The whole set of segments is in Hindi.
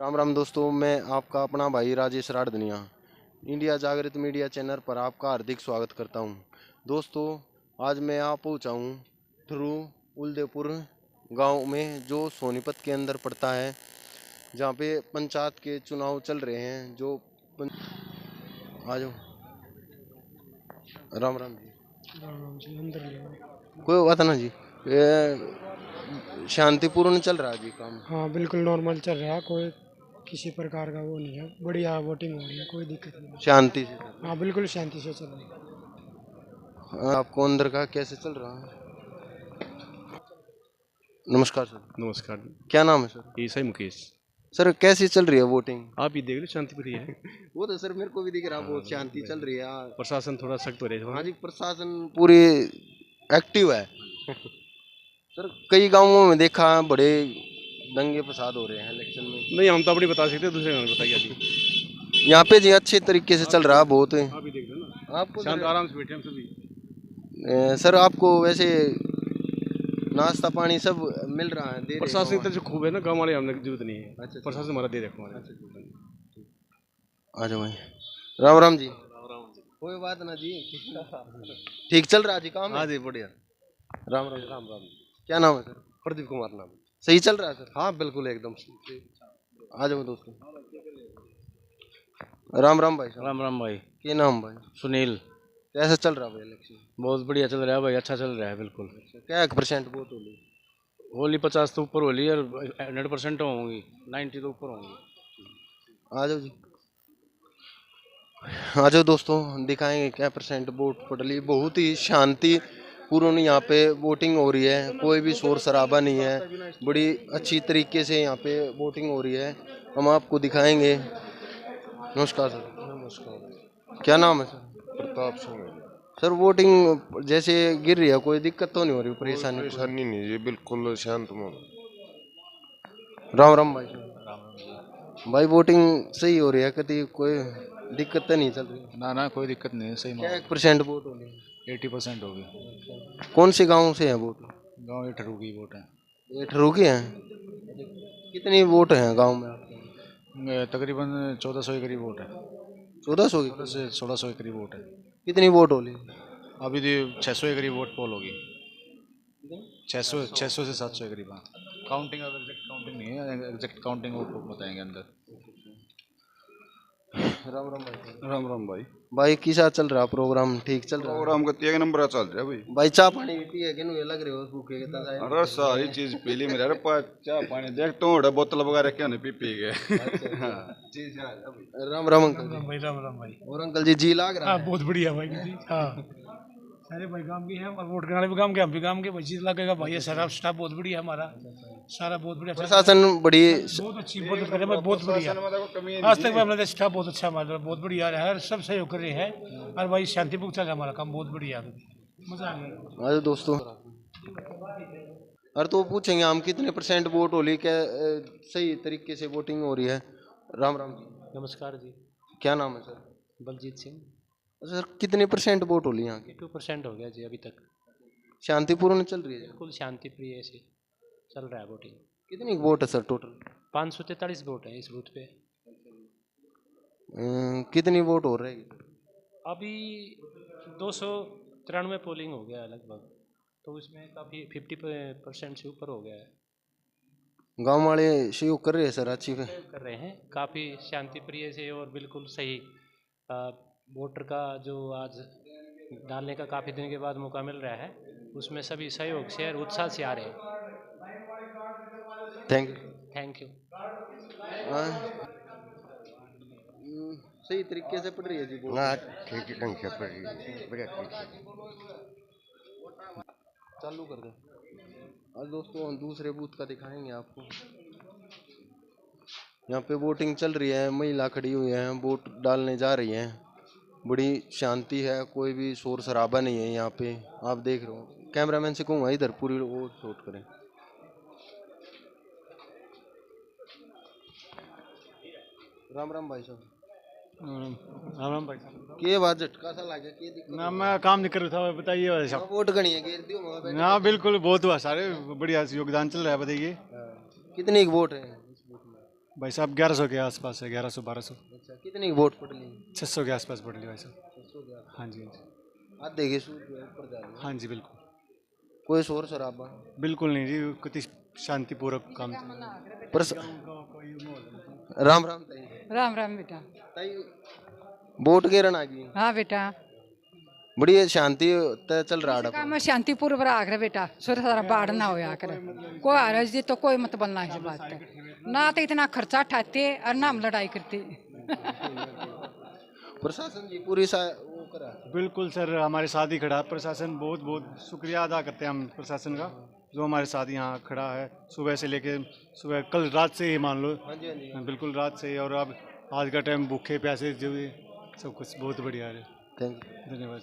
राम राम दोस्तों, मैं आपका अपना भाई राजेश राठदनिया इंडिया जागृत मीडिया चैनल पर आपका हार्दिक स्वागत करता हूं। दोस्तों, आज मैं यहाँ पहुँचा हूँ थ्रू उलदेपुर गांव में, जो सोनीपत के अंदर पड़ता है, जहाँ पे पंचायत के चुनाव चल रहे हैं। आ जाओ। राम राम जी। अंदर ले कोई बात ना जी, ये शांतिपूर्ण चल रहा है जी काम। हाँ, बिल्कुल नॉर्मल चल रहा है। कोई किसी प्रकार का वो नहीं है। बढ़िया वोटिंग हो रही है, कोई दिक्कत नहीं। शांति से हाँ, बिल्कुल शांति से चल रही है। आपको अंदर का कैसे चल रहा है? नमस्कार सर। नमस्कार। क्या नाम है सर? ईसाई मुकेश। सर कैसी चल रही है वोटिंग? आप ये देख लो, शांतिप्रिय है। वो तो सर मेरे को भी दिख रहा, बहुत शांति चल रही है। प्रशासन थोड़ा सख्त हो रहा है। हाँ जी, प्रशासन पूरी एक्टिव है। सर कई गांवों में देखा बड़े दंगे फसाद हो रहे हैं इलेक्शन में। नहीं, हम तो अपनी बता सकते, दूसरे गाँव बताइए अभी। यहाँ पे जी अच्छे तरीके से चल रहा है बहुत। आप ही देख लो ना, आपको शांत आराम से बैठे हम सभी। सर आपको वैसे नाश्ता पानी सब मिल रहा है? दे रहे प्रशासन हैं इतना जो खूब है ना, गाँव वाले हमने जरूरत नहीं है। अच्छा। प्रशासन हमारा दे रखा हमारे। आ जाओ भाई। राम राम जी। कोई बात ना जी। ठीक चल रहा है जी काम? हाँ जी, बढ़िया। राम राम। राम राम। क्या नाम है सर? प्रदीप कुमार नाम। सही चल रहा है सर? हाँ बिल्कुल, एकदम। आ जाओ दोस्तों। राम राम भाई साहब। राम राम भाई। क्या नाम भाई? सुनील। कैसा चल रहा है भाई इलेक्शन? बहुत बढ़िया चल रहा है भाई, अच्छा चल रहा है बिल्कुल। क्या % वोट होगी? होली 50 तो ऊपर होली, और 100% होंगी, 90 तो ऊपर होंगी। आ जाओ जी। आ जाओ दोस्तों, दिखाएंगे क्या % वोट पड़ली। बहुत ही शांति पूर्ण यहाँ पे वोटिंग हो रही है, कोई भी शोर शराबा नहीं है। बड़ी अच्छी तरीके से यहाँ पे वोटिंग हो रही है, हम आपको दिखाएंगे। नमस्कार सर। नमस्कार। क्या नाम है sir? Pratap Singh. Sir voting जैसे गिर रही है, कोई दिक्कत तो नहीं हो रही? परेशानी नहीं है, बिल्कुल शांत माहौल। राम राम भाई। भाई वोटिंग सही हो रही है, कभी कोई दिक्कत तो नहीं चल रही? ना कोई दिक्कत नहीं है, सही क्या % वोट हो रही है? 80% होगी। कौन से गांव से है वोट? गाँव ठरू की वोट है। ये ठरू के हैं? कितनी वोट हैं गांव में आपके? तकरीबन 1400 के करीब वोट है। 1400 की? 1600 के करीब वोट है। कितनी वोट हो रही? अभी तो 600 के करीब वोट पोल होगी। 600 से 700 के करीब। हाँ, काउंटिंग, अगर एग्जैक्ट काउंटिंग नहीं है, एग्जैक्ट काउंटिंग वो बताएंगे अंदर। राम राम भाई। राम राम भाई। भाई किसा चल रहा प्रोग्राम? ठीक चल रहा है? प्रोग्राम का 1 नंबर चल रहा है भाई। भाई चाय पानी भी पिए कि नहीं? लग रहे हो भूखे के तरह? अरे सारी चीज पी ली मेरे। अरे चाय पानी देख तो बोतल वगैरह क्या नहीं पी गए। राम राम अंकल जी। भाई राम राम भाई। और अंकल जी लाग रहा हाँ, है? बहुत बढ़िया भाई जी। हाँ, सारे भाई काम के हैं, और वोट कराने भी काम के, हम भी काम के। भाई चीज लगेगा भाई, सारा स्टाफ बहुत बढ़िया है हमारा, सारा बहुत बढ़िया। प्रशासन बड़ी बहुत अच्छी मदद करे भाई, बहुत बढ़िया। आज तक हमारा स्टाफ बहुत अच्छा, हमारा बहुत बढ़िया है, सब सहयोग कर रहे हैं। और भाई शांतिपूर्ण चल रहा है हमारा काम, बहुत बढ़िया है, मजा आ गया। आज दोस्तों। अरे तो पूछेंगे हम कितने % वोट होली, क्या सही तरीके से वोटिंग हो रही है? राम राम जी। नमस्कार जी। क्या नाम है सर? बलजीत सिंह। सर कितने % वोट होली यहाँ की? 2% हो गया जी अभी तक। शांतिपूर्ण चल रही है? बिल्कुल शांति प्रिय से चल रहा है वोटिंग। कितनी वोट है सर टोटल? 543 वोट है इस बूथ पे। कितनी वोट हो रही है? अभी 293 पोलिंग हो गया है लगभग, तो इसमें काफ़ी 50% से ऊपर हो गया है। गांव वाले सहयोग कर रहे हैं सर? अच्छी कर रहे हैं काफ़ी शांति प्रिय से, और बिल्कुल सही। वोटर का जो आज डालने का काफ़ी दिन के बाद मौका मिल रहा है, उसमें सभी सहयोग से और उत्साह से आ रहे हैं। Thank you. Thank you. सही तरीके से पढ़ रही है जी वोट? हाँ, ठीक है, ढंग से पड़ रही है, बढ़िया ठीक है। चालू कर दे। आज दोस्तों हम दूसरे बूथ का दिखाएंगे आपको। यहाँ पे वोटिंग चल रही है, महिला खड़ी हुई है, वोट डालने जा रही है। बड़ी शांति है, कोई भी शोर शराबा नहीं है यहाँ पे। आप देख रहे हो, कैमरामैन से कहूँगा इधर पूरी वो शूट करें। राम राम भाई साहब। राम राम भाई। के बात झटका सा लगा? के दिक्कत? ना, मैं काम नहीं कर रहा था, बताइए भाई साहब। वोट गणी है, घेर दियो वहाँ बैठ। हाँ बिल्कुल, बहुत हुआ, सारे बढ़िया योगदान चल रहा है, बताइए। कितनी वोट है इस बूथ में? भाई साहब 1100 के आसपास है, 1100-1200, अच्छा, कितनी वोट पड़ ली? 600 के आसपास पड़ ली भाई साहब। हाँ जी, हाँ जी, आधे के सूट जो है ऊपर जा रही है। हाँ जी, बिल्कुल कोई शोर शराबा? बिल्कुल नहीं जी, कितनी शांतिपूर्वक काम चल रहा है। पर राम राम ताई। राम राम बेटा। ताई वोट गिरन आ गई, हाँ बेटा, बड़ी शांति तय चल रहा है। काम शांतिपूर्व रहा कर बेटा, सुर सारा बाढ़ ना होया कर, कोई हरज दी तो कोई मत बोलना इस बात पे। ना तो इतना खर्चा उठाते और ना हम लड़ाई करते। प्रशासन जी पूरी वो करा। बिल्कुल सर, हमारे साथ ही खड़ा है प्रशासन। बहुत बहुत शुक्रिया अदा करते हैं हम प्रशासन का, जो हमारे साथ यहाँ खड़ा है सुबह से लेके, सुबह कल रात से ही मान लो। हाँ जी, हाँ जी। बिल्कुल रात से ही, और अब आज का टाइम भूखे प्यासे जो भी सब कुछ बहुत बढ़िया है। Thank you. धन्यवाद।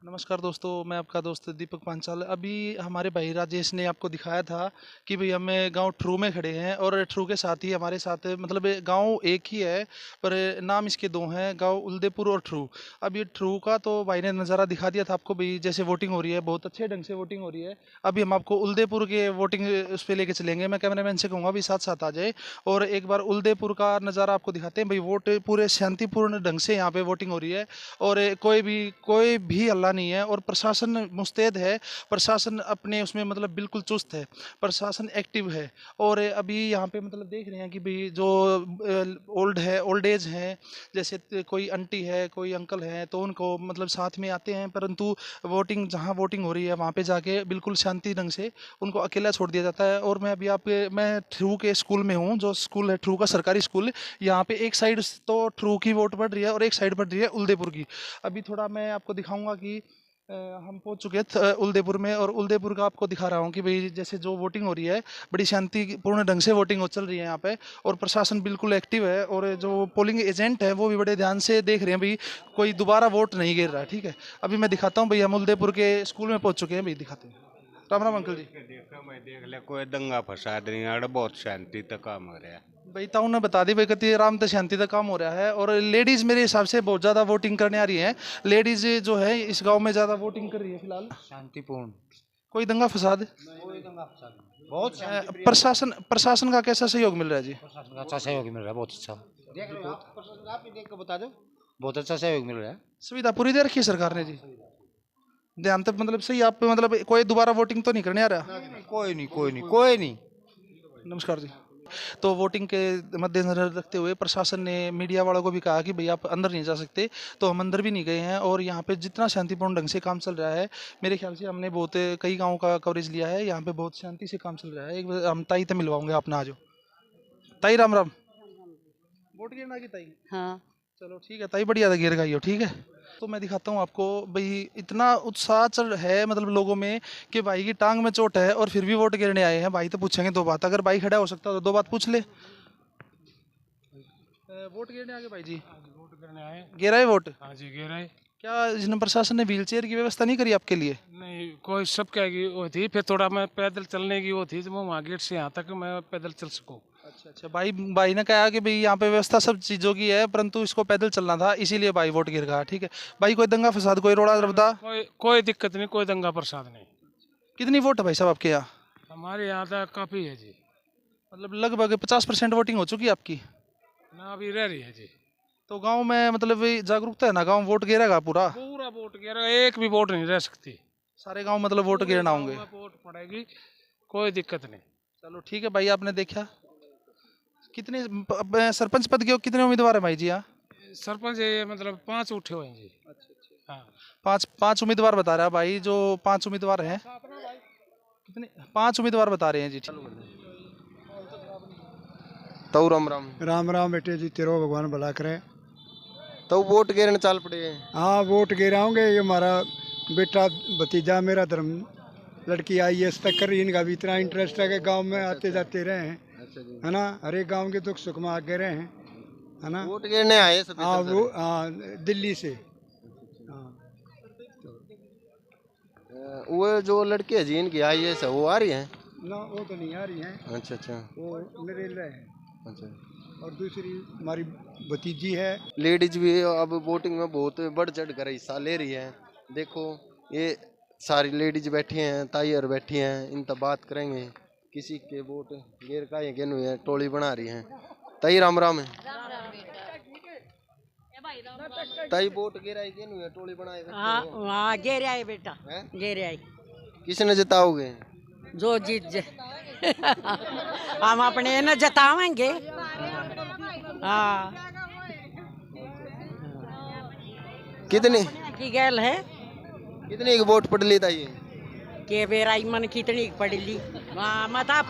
नमस्कार दोस्तों, मैं आपका दोस्त दीपक पांचाल। अभी हमारे भाई राजेश ने आपको दिखाया था कि भाई हमें गांव ठरू में खड़े हैं, और ठरू के साथ ही हमारे साथ मतलब गांव एक ही है पर नाम इसके दो हैं, गांव उल्देपुर और ठरू। अब ये ठरू का तो भाई ने नज़ारा दिखा दिया था आपको, भाई जैसे वोटिंग हो रही है, बहुत अच्छे ढंग से वोटिंग हो रही है। अभी हम आपको उल्देपुर के वोटिंग उस पर लेके चलेंगे। मैं कैमरामैन से कहूँगा भी साथ साथ आ जाए और एक बार उल्देपुर का नज़ारा आपको दिखाते हैं। भाई वोट पूरे शांतिपूर्ण ढंग से यहाँ पे वोटिंग हो रही है, और कोई भी हल्ला नहीं है, और प्रशासन मुस्तैद है। प्रशासन अपने उसमें मतलब बिल्कुल चुस्त है, प्रशासन एक्टिव है। और अभी यहाँ पे मतलब देख रहे हैं कि भाई जो ओल्ड एज हैं, जैसे कोई आंटी है, कोई अंकल है, तो उनको मतलब साथ में आते हैं, परंतु वोटिंग जहाँ वोटिंग हो रही है वहाँ पे जाके बिल्कुल शांति ढंग से उनको अकेला छोड़ दिया जाता है। और मैं ठरू के स्कूल में हूँ, जो स्कूल है ठरू का सरकारी स्कूल। यहाँ पे एक साइड तो ठरू की वोट पड़ रही है और एक साइड पड़ रही है उल्देपुर की। अभी थोड़ा मैं आपको दिखाऊंगा कि हम पहुंच चुके हैं उल्देपुर में, और उल्देपुर का आपको दिखा रहा हूं कि भाई जैसे जो वोटिंग हो रही है बड़ी शांतिपूर्ण ढंग से वोटिंग चल रही है यहाँ पे, और प्रशासन बिल्कुल एक्टिव है, और जो पोलिंग एजेंट है वो भी बड़े ध्यान से देख रहे हैं भाई कोई दोबारा वोट नहीं गिर रहा है। ठीक है, अभी मैं दिखाता हूँ भाई, हम उल्देपुर के स्कूल में पहुँच चुके हैं, भाई दिखाते हैं। राम राम अंकल जी। देख ले कोई दंगा फसाद नहीं है, बहुत शांति तक काम हो रहा है भाई ताऊ ने बता दी भाई कति आराम से शांति तक काम हो रहा है, और लेडीज मेरे हिसाब से बहुत ज़्यादा वोटिंग करने आ रही हैं। लेडीज जो है इस गांव में ज़्यादा वोटिंग कर रही है फिलहाल। शांतिपूर्ण, कोई दंगा फसाद? बहुत प्रशासन का कैसा सहयोग मिल रहा है जी? अच्छा सहयोग मिल रहा है, बहुत अच्छा। आप ही देख कर बता दो, बहुत अच्छा सहयोग मिल रहा है। सुविधा पूरी दे रखी है सरकार ने जी, ध्यान तक मतलब सही। आप मतलब कोई दोबारा वोटिंग तो नहीं करने आ रहा? कोई नहीं। नमस्कार जी। तो वोटिंग के मद्देनजर रखते हुए प्रशासन ने मीडिया वालों को भी कहा कि भाई आप अंदर नहीं जा सकते, तो हम अंदर भी नहीं गए हैं। और यहाँ पे जितना शांतिपूर्ण ढंग से काम चल रहा है, मेरे ख्याल से हमने बहुत कई गाँव का कवरेज लिया है, यहाँ पे बहुत शांति से काम चल रहा है। एक बार हम ताई तो मिलवाऊंगे, आप ना आ जाओ। ताई राम राम। वोट गिरना की ताई? हाँ चलो ठीक है ताई, बढ़िया था, गिर गई हो। ठीक है, तो मैं दिखाता हूँ आपको भाई, इतना उत्साह चल है मतलब लोगों में कि भाई की टांग में चोट है और फिर भी वोट गिरने आए हैं। भाई तो पूछेंगे दो बात, अगर भाई खड़ा हो सकता तो दो बात पूछ ले। वोट गिरने आ गए भाई जी? वोट करने आए। गिरा है वोट? हाँ जी गिर रहे। क्या इसने प्रशासन ने व्हील चेयर की व्यवस्था नहीं करी आपके लिए? नहीं कोई सब क्या की वो थी, फिर थोड़ा मैं पैदल चलने की वो थी, तो मैं वहाँ गेट से यहाँ तक मैं पैदल चल सकूँ। अच्छा अच्छा, भाई ने कहा कि भाई यहाँ पे व्यवस्था सब चीज़ों की है, परंतु इसको पैदल चलना था, इसीलिए भाई वोट गिर गया। ठीक है भाई, कोई दंगा फसाद, कोई रोड़ा रबदा? कोई दिक्कत नहीं, कोई दंगा प्रसाद नहीं। कितनी वोट है भाई साहब आपके यहाँ? हमारे यहाँ तक काफ़ी है जी, मतलब लगभग 50% वोटिंग हो चुकी है आपकी ना अभी रह रही है जी। तो गांव में मतलब जागरूकता है ना, गांव वोट गिरेगा पूरा? पूरा वोट गिरा, एक भी वोट नहीं रह सकती। सारे गांव मतलब वोट गिरना होंगे? वोट पड़ेगी, कोई दिक्कत नहीं। चलो ठीक है भाई, आपने देखा कितने सरपंच पद के कितने उम्मीदवार है भाई जी यहाँ? सरपंच ये मतलब 5 उठे हुए हैं जी। हाँ पांच उम्मीदवार बता रहा है भाई, जो 5 उम्मीदवार हैं। कितने? 5 उम्मीदवार बता रहे हैं जी। तो राम राम। राम राम बेटे जी, तेरो भगवान भला करे। तो वोट गिरने चल पड़े? हाँ वोट गिराओगे, ये हमारा बेटा भतीजा मेरा धर्म लड़की IAS तक कर रही, इनका भी इतना इंटरेस्ट है कि गांव में आते जाते रहे हैं, है ना, हर एक गाँव के दुख सुख में आगे रहे हैं, है ना। वोट गिरने आए सब? हाँ वो दिल्ली से। हाँ वो जो लड़के हैं जी इनकी IAS है, वो आ रही है ना? वो तो नहीं आ रही हैं। अच्छा अच्छा, वो नरेला है। अच्छा। और दूसरी हमारी भतीजी है। लेडीज भी अब वोटिंग में बहुत बढ़ चढ़ कर हिस्सा ले रही है। देखो ये सारी लेडीज बैठी हैं, ताई और बैठी हैं, इन तब बात करेंगे। किसी के वोट गिर का ये टोली बना रही हैं। ताई राम राम है। ताई वोट गिराई के नहीं है, टोली बनाए बैठे हो। हाँ गेरे आए बेटा, गेरे आए। किसने जिताओगे? जो जीत जाए हम अपने न जतावेंगे। हाँ कितनी की गैल है कितनी की वोट पड़ ली ताई? के बेरा मन कितनी पढ़ ली। हाँ मता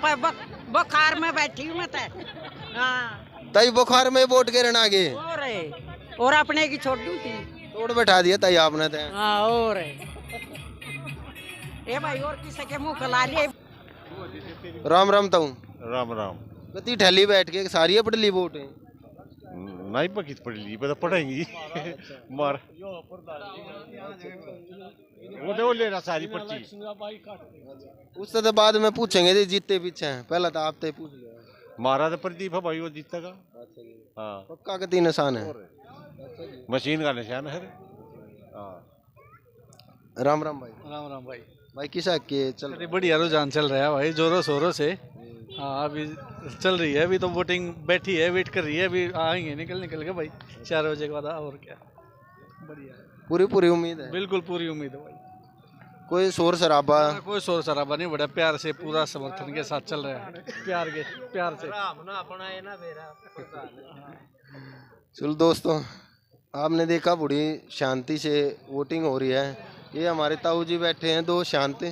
बुखार में बैठी हूँ मैं। हाँ ताई बुखार में वोट गिरन आ गए और अपने की छोड़ दूँ थी, तोड़ बैठा दिया ताई आपने तो। हाँ और ए भाई और किसी के मुंह खला ले। राम राम ताऊ। राम राम। कती ठहली बैठ के सारी पड़ ली वोट? नहीं पकी पड़ ली, पता पड़ेंगी मार वो लेना सारी पर्ची। उससे तो बाद में पूछेंगे जी जीते पीछे हैं, पहला तो आप तो पूछ लिया। मारा तो प्रदीप है भाई, वो जीतेगा। हाँ पक्का कती निशान है? मशीन का निशान है। हाँ राम राम भाई। राम राम भाई। भाई किसा के चल अरे बढ़िया रुझान चल रहा है भाई, जोरों शोरों से। हाँ अभी चल रही है, अभी तो वोटिंग बैठी है, वेट कर रही है, अभी आएंगे निकल के भाई 4 बजे के बाद। और क्या बढ़िया है, पूरी उम्मीद है? बिल्कुल पूरी उम्मीद है भाई। कोई शोर शराबा? कोई शोर शराबा नहीं, बड़ा प्यार से पूरा समर्थन के साथ चल रहा है, प्यार से। चलो दोस्तों, आपने देखा बड़ी शांति से वोटिंग हो रही है। ये हमारे ताऊ जी बैठे हैं, दो शांति।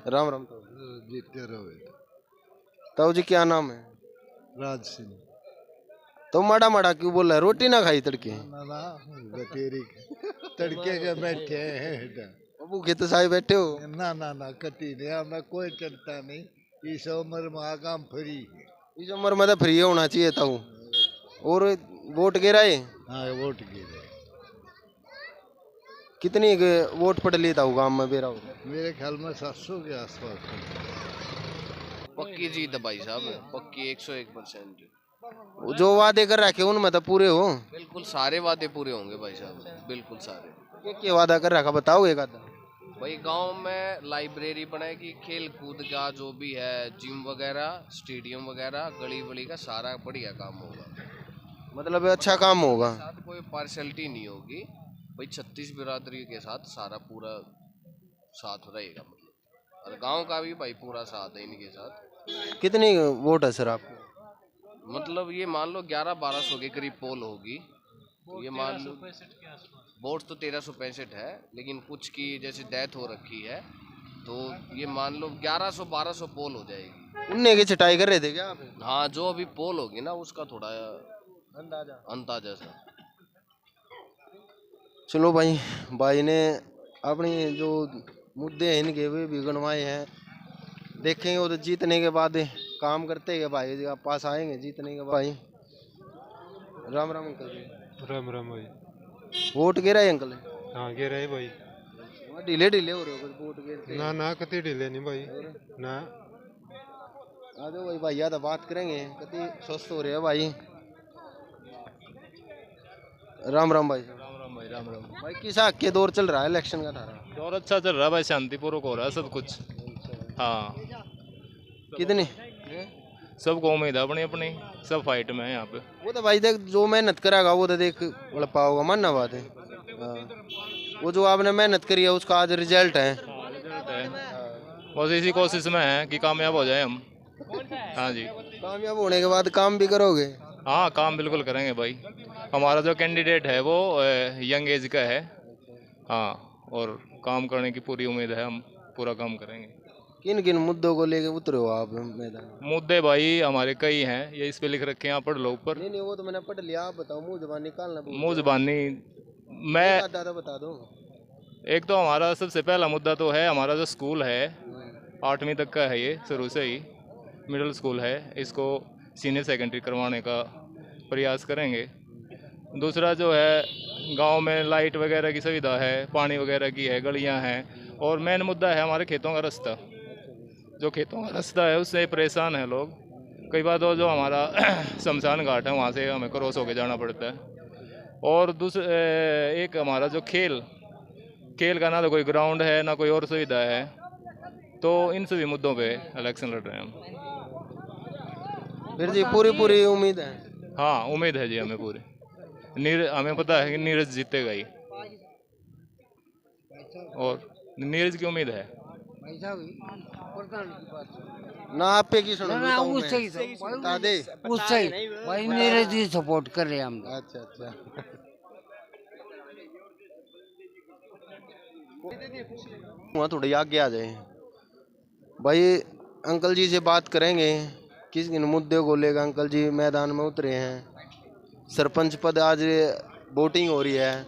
राम राम ताऊ। जीतते रहोगे। ताऊ जी क्या नाम है? राज सिंह। तो माड़ा माड़ा क्यों बोल रहा है? रोटी ना खाई तड़के? तेरी तड़के के बैठे हैं। भूखे तो साई बैठे हो? ना कटी नहीं, हमें कोई चिंता नहीं। इस उम्र में आगाम फ्री, इस उम्र में तो फ्री होना चाहिए ताऊ। और वोट गिराए? हाँ वोट गिरे। कितनी वोट पड़ ली ताऊ गांव में बेरा हो? मेरे ख्याल में 700 के आसपास। पक्की जीत है भाई साहब, पक्की 101%। जो वादे कर रखे उनमें तो पूरे हो? बिल्कुल सारे वादे पूरे होंगे भाई साहब, बिल्कुल सारे। क्या वादा कर रखा बताओ एक आधा। भाई गांव में लाइब्रेरी बनाएगी, खेल कूद का जो भी है, जिम वगैरह, स्टेडियम वगैरह, गली वली का सारा बढ़िया काम होगा। मतलब अच्छा काम होगा, साथ कोई पार्शलिटी नहीं होगी भाई। 36 बिरादरी के साथ सारा पूरा साथ रहेगा, मतलब और गांव का भी भाई पूरा साथ है इनके साथ। कितनी वोट है सर आपको? मतलब ये मान लो 1100-1200 के करीब पोल होगी। तो ये मान लो वोट तो 1365 है, लेकिन कुछ की जैसे डेथ हो रखी है, तो ये मान लो 1100-1200 पोल हो जाएगी। उनने की छटाई कर रहे थे क्या आप? हाँ जो अभी पोल होगी ना, उसका थोड़ा अंदाजा सा। चलो भाई ने अपनी जो मुद्दे हैं इनके वे भी गणवाए हैं। देखेंगे वो तो जीतने के बाद काम करते हैं भाई, आप पास आएंगे जीतने के भाई। राम राम अंकल जी। राम राम भाई। वोट गिरा है अंकल? हाँ गिरा है भाई। ढीले हो रहे हो कुछ वोट गिरते? ना कति ढीले नहीं भाई ना। आ जाओ भाई, भैया तो बात करेंगे कति स्वस्थ हो रहे हैं भाई। राम राम भाई। राम राम भाई किस हक के दौर चल रहा है इलेक्शन का? थारा दौर अच्छा चल रहा है भाई, शांतिपूर्वक हो रहा है सब कुछ। हाँ कितने सबको उम्मीद है अपनी अपनी, सब फाइट में है यहाँ पे। वो तो भाई देख जो मेहनत करेगा वो तो देख बढ़ पाओगा, मानना बात है। वो जो आपने मेहनत करी है उसका आज रिजल्ट है। बस इसी कोशिश में है कि कामयाब हो जाए हम। हाँ जी, कामयाब होने के बाद काम भी करोगे? हाँ काम बिल्कुल करेंगे भाई। हमारा जो कैंडिडेट है वो यंग एज का है। हाँ और काम करने की पूरी उम्मीद है, हम पूरा काम करेंगे। किन किन मुद्दों को लेके उतरे हो आप मैदान? मुद्दे भाई हमारे कई हैं, ये इस पे लिख रखे हैं, आप पढ़ लो ऊपर। नहीं वो तो मैंने पढ़ लिया, आप बताओ। मुँह जबान निकालना। मुँह जबानी मैं बता दो। एक तो हमारा सबसे पहला मुद्दा तो है हमारा जो स्कूल है 8वीं तक का है, ये शुरू से ही मिडिल स्कूल है, इसको सीनियर सेकेंडरी करवाने का प्रयास करेंगे। दूसरा जो है गांव में लाइट वगैरह की सुविधा है, पानी वगैरह की है, गलियां हैं। और मेन मुद्दा है हमारे खेतों का रास्ता। जो खेतों का रास्ता है उससे परेशान है लोग। कई बार तो जो हमारा शमशान घाट है वहाँ से हमें क्रॉस होकर जाना पड़ता है। और एक हमारा जो खेल का ना तो कोई ग्राउंड है ना कोई और सुविधा है, तो इन सभी मुद्दों पे इलेक्शन लड़ रहे हैं हम। फिर जी पूरी उम्मीद है। हाँ उम्मीद है जी हमें पूरी। हमें पता है कि नीरज जीतेगा ही, और नीरज की उम्मीद है। ना आप पे की सुनो ना उससे ही बता दे उससे ही भाई नीरज जी सपोर्ट कर रहे हैं हम। अच्छा वहाँ थोड़ी आगे आ जाए भाई। अंकल जी से बात करेंगे किस मुद्दे को लेकर अंकल जी मैदान में उतरे हैं। सरपंच पद आज वोटिंग हो रही है,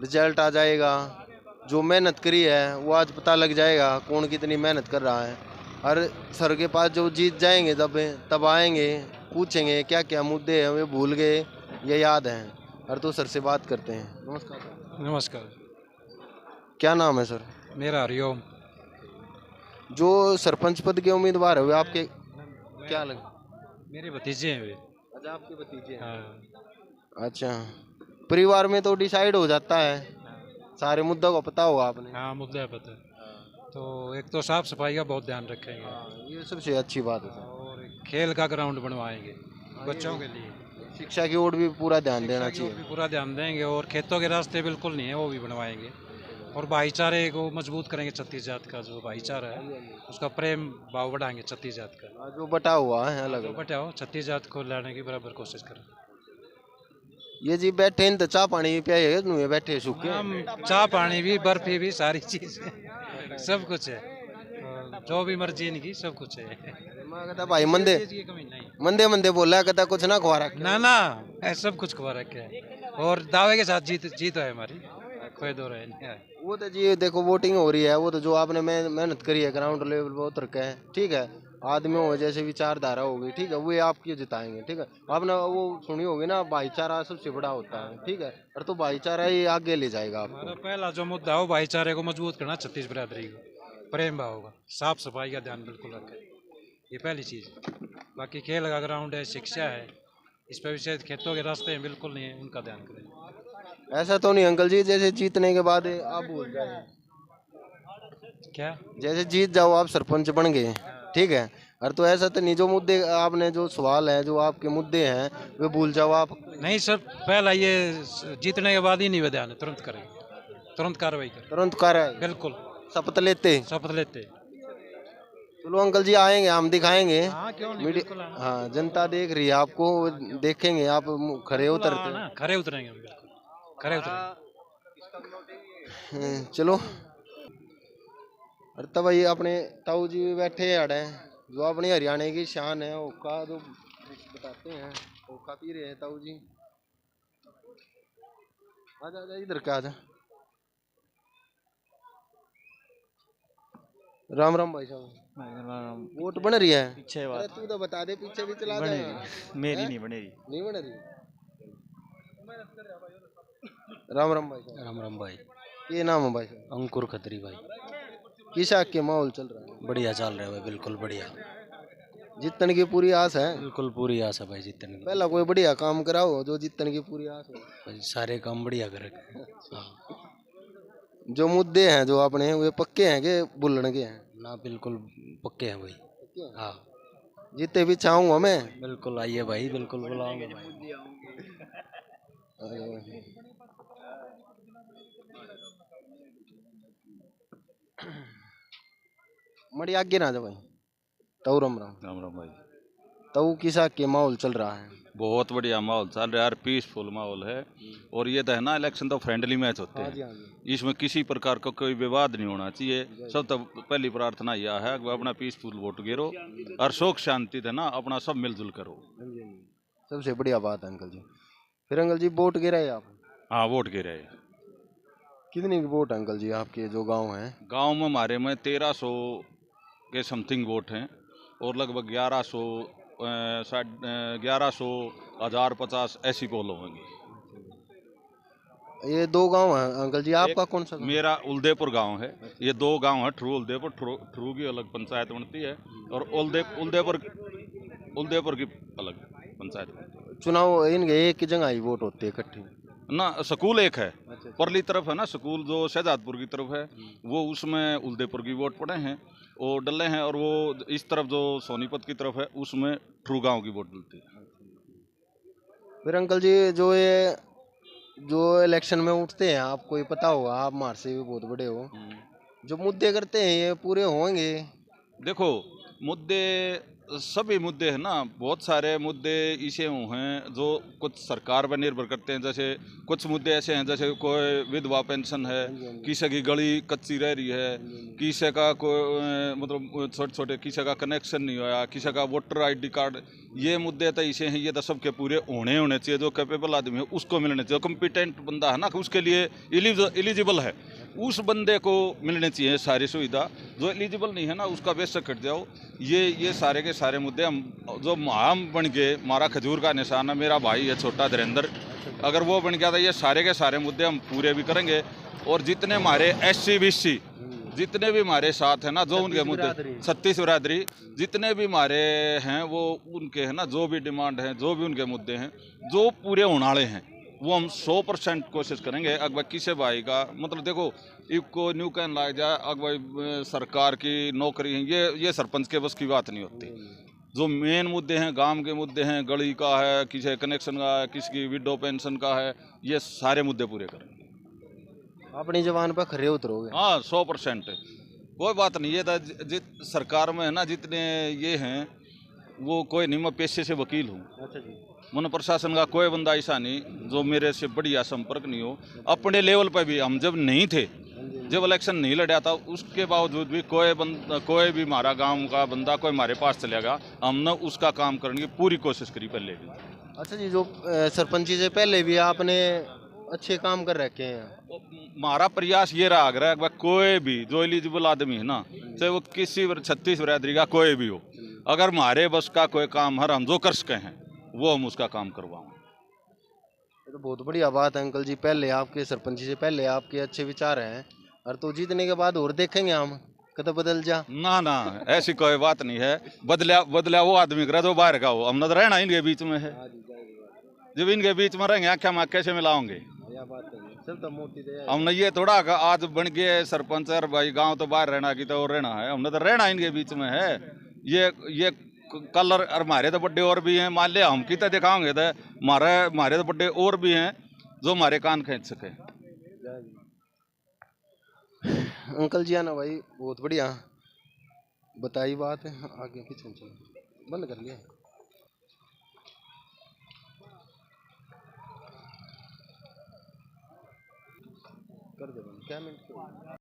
रिजल्ट आ जाएगा। जो मेहनत करी है वो आज पता लग जाएगा कौन कितनी मेहनत कर रहा है। और सर के पास जो जीत जाएंगे तब आएंगे, पूछेंगे क्या क्या मुद्दे हैं वे भूल गए या याद हैं। और तो सर से बात करते हैं। नमस्कार। नमस्कार। क्या नाम है सर? मेरा हरिओम। जो सरपंच पद के उम्मीदवार है वे आपके क्या लगे? मेरे भतीजे हैं वे। अच्छा आपके भतीजे हैं। हाँ। अच्छा परिवार में तो डिसाइड हो जाता है, सारे मुद्दों को पता होगा आपने। हाँ मुद्दा पता है। तो एक तो साफ सफाई का बहुत ध्यान रखेंगे, ये सबसे अच्छी बात है। और खेल का ग्राउंड बनवाएंगे बच्चों के लिए। शिक्षा की ओर भी पूरा ध्यान देना चाहिए। पूरा ध्यान देंगे, और खेतों के रास्ते बिल्कुल नहीं है वो भी बनवाएंगे। और भाईचारे को मजबूत करेंगे। छत्तीस जात का जो भाईचारा है उसका प्रेम भाव बढ़ाएंगे। छत्तीस जात का जो बटा हुआ है अलग बटाओ, छत्तीस जात को लाने की बराबर कोशिश करें। ये जी बैठे तो चाह पानी भी पिया बैठे सूखे। हम चाह पानी भी, बर्फी भी, सारी चीज सब कुछ है। जो भी मर्जी इनकी सब कुछ है। कहता भाई मंदे बोला, कहता कुछ ना खुआ रखा। ना सब कुछ खुआ रखे है, और दावे के साथ जीत है हमारी, कोई दो रहे नहीं है। वो तो जी देखो वोटिंग हो रही है, वो तो जो आपने मेहनत करी है ग्राउंड लेवल पर उतर के, ठीक है। आदमी हो जैसे विचारधारा होगी, ठीक है, वो आपकी जिताएंगे, ठीक है। आपने वो सुनी होगी ना, भाईचारा सबसे बड़ा होता है, ठीक है। और तो भाईचारा ही आगे ले जाएगा आपको। हमारा पहला जो मुद्दा हो भाईचारे को मजबूत करना, छत्तीस बिरादरी को प्रेम भाव होगा, साफ सफाई का ध्यान बिल्कुल रखें, ये पहली चीज़। बाकी खेल का ग्राउंड है, शिक्षा है, इस पर विषय खेतों के रास्ते हैं बिल्कुल नहीं है, उनका ध्यान करें। ऐसा तो नहीं अंकल जी जैसे जीतने के बाद आप भूल जाए, क्या जैसे जीत जाओ आप सरपंच बन गए, ठीक है। और तो ऐसा तो नहीं जो मुद्दे आपने जो सवाल है जो आपके मुद्दे हैं वे भूल जाओ आप। नहीं सर, पहला ये जीतने के बाद ही नहीं ध्यान, तुरंत करेंगे, तुरंत कार्रवाई करें, तुरंत कार्रवाई, बिल्कुल शपथ लेते। चलो अंकल जी आएंगे, हम दिखाएंगे। हाँ क्यों नहीं, बिल्कुल हाँ जनता देख रही है आपको, देखेंगे आप खड़े उतरते। खड़े उतरेंगे हम, बिल्कुल खड़े उतरेंगे। चलो और तब ये अपने ताऊ जी भी बैठे अड़े, जो अपनी हरियाणा की शान है, ओका जो बताते हैं, ओका पी रहे हैं ताऊ जी। आजा आजा इधर का आजा। राम राम भाई साहब। वोट बन रही है पीछे अरे तू तो बता दे, पीछे भी चला दे। मेरी नहीं बनेगी, नहीं बन रही। राम राम भाई साहब। राम राम भाई। ये नाम है भाई साहब? अंकुर खत्री भाई। किसा के माहौल चल रहा है? बढ़िया चल रहा है भाई, बिल्कुल बढ़िया। जीतने की पूरी आस है? बिल्कुल पूरी आस है भाई जीतने की। पहला कोई बढ़िया काम कराओ जो जीतने की पूरी आस हो। भाई सारे काम बढ़िया करे। जो मुद्दे हैं जो आपने वे पक्के हैं कि बुलने के हैं? ना बिल्कुल पक्के हैं भाई। हाँ जीते भी चाहूँगा मैं। बिल्कुल आइए भाई, बिल्कुल बुलाऊंगा भाई। मड़ी आगे ना जाओ भाई। ताऊ राम राम। राम राम भाई। ताऊ किसा के माहौल चल रहा है? बहुत बढ़िया माहौल चल रहा है यार, पीसफुल माहौल है। और ये तो है ना, इलेक्शन तो फ्रेंडली मैच होते हैं, इसमें किसी प्रकार का कोई विवाद नहीं होना चाहिए। सब तो पहली प्रार्थना यह है कि अपना पीसफुल वोट गिरो और सुख शांति थे ना अपना सब मिलजुल करो। सबसे बढ़िया बात है अंकल जी। फिर अंकल जी वोट गिराए आप? हाँ वोट गिराए। कितनी वोट अंकल जी आपके जो गाँव है? गाँव में हमारे में 1300 के समथिंग वोट हैं, और लगभग 1100 1050 ऐसी पोल होंगी। ये दो गांव है अंकल जी, आपका कौन सा गाँव? मेरा उलदेपुर गांव है। ये दो गांव है, ठरू उलदेपुर, ठरू की अलग पंचायत बनती है और उलदेपुर की अलग पंचायत बनती है। चुनाव इनके एक ही जगह ही वोट होते हैं इकट्ठे ना? स्कूल एक है, परली तरफ है ना स्कूल, जो शहजादपुर की तरफ है वो, उसमें उलदेपुर की वोट पड़े हैं। वो डले हैं, और वो इस तरफ जो सोनीपत की तरफ है उसमें ट्रू गांव की वोट डलती है। फिर अंकल जी जो इलेक्शन में उठते हैं, आपको ये पता होगा, आप हमारे से भी बहुत बड़े हो, जो मुद्दे करते हैं ये पूरे होंगे? देखो, मुद्दे सभी मुद्दे हैं ना, बहुत सारे मुद्दे ऐसे हैं जो कुछ सरकार पर निर्भर करते हैं। जैसे कुछ मुद्दे ऐसे हैं, जैसे कोई विधवा पेंशन है, किसी की गली कच्ची रह रही है, किसी का कोई मतलब छोटे छोटे किसी का कनेक्शन नहीं होया, किसी का वोटर आईडी कार्ड, ये मुद्दे तो ऐसे हैं, ये तो सबके पूरे होने चाहिए। जो कैपेबल आदमी है उसको मिलने चाहिए, कॉम्पिटेंट बंदा है ना, उसके लिए एलिजिबल है, उस बंदे को मिलने चाहिए सारी सुविधा। जो एलिजिबल नहीं है ना उसका बेशक कट जाओ। ये सारे के सारे मुद्दे हम जो हम बन गए, हमारा खजूर का निशान है, मेरा भाई है छोटा धीरेन्द्र, अगर वो बन गया तो ये सारे के सारे मुद्दे हम पूरे भी करेंगे। और जितने हमारे SC BC जितने भी हमारे साथ हैं ना, जो उनके मुद्दे 36 बिरादरी जितने भी हमारे हैं, वो उनके है ना, जो भी डिमांड है, जो भी उनके मुद्दे हैं, जो पूरे होने वाले हैं, वो हम 100% कोशिश करेंगे। अगर किसी भाई का मतलब देखो, इको न्यू कहने लग जाए, अगर सरकार की नौकरी है, ये सरपंच के बस की बात नहीं होती। जो मेन मुद्दे हैं, गांव के मुद्दे हैं, गली का है, किसी कनेक्शन का है, किसी की विडो पेंशन का है, ये सारे मुद्दे पूरे करेंगे। अपनी जवान पर खरे उतरोगे? हाँ, 100%। कोई बात नहीं, ये तो सरकार में है ना, जितने ये हैं वो कोई नहीं, मैं पेशे से वकील हूँ। अच्छा जी। मन प्रशासन का कोई बंदा ऐसा नहीं जो मेरे से बढ़िया संपर्क नहीं हो। अपने लेवल पर भी हम जब नहीं थे, जब इलेक्शन नहीं लड़ा था, उसके बावजूद भी कोई भी हमारा गांव का बंदा कोई हमारे पास चलेगा, हमने उसका काम करने की पूरी कोशिश करी पहले भी। अच्छा जी, जो सरपंची से पहले भी आपने अच्छे काम कर रखे हैं? हमारा प्रयास ये रहा, अगर कोई भी जो एलिजिबल आदमी है ना, चाहे वो किसी 36 बिरादरी का कोई भी हो, अगर हमारे बस का कोई काम हर हम जो कर सके हैं वो हम उसका काम करवाएं। ये तो बहुत बढ़िया बात है अंकल जी। पहले आपके सरपंची से पहले आपके अच्छे विचार हैं, और तो जीतने के बाद और देखेंगे हम कदम बदल जा। ना, ऐसी कोई बात नहीं है। बदला वो आदमी करा जो बाहर का हो, हमने तो रहना इनके बीच में है। जब इनके बीच में रहेंगे आख्या में कैसे मिलाओगे? हमने ये थोड़ा आज बन गए सरपंच और भाई गांव तो बाहर रहना की तो और रहना है, हमने तो रहना इनके बीच में है। ये कल और हमारे तो बड्डे और भी हैं, मान लिया हम कितना दिखाओगे तो हमारे तो बड्डे और भी हैं जो हमारे कान खींच सके। अंकल जी आना भाई, बहुत बढ़िया बताई बात है। आगे किचन चलो, बंद कर लिया। कर दे बंद, क्या मिनट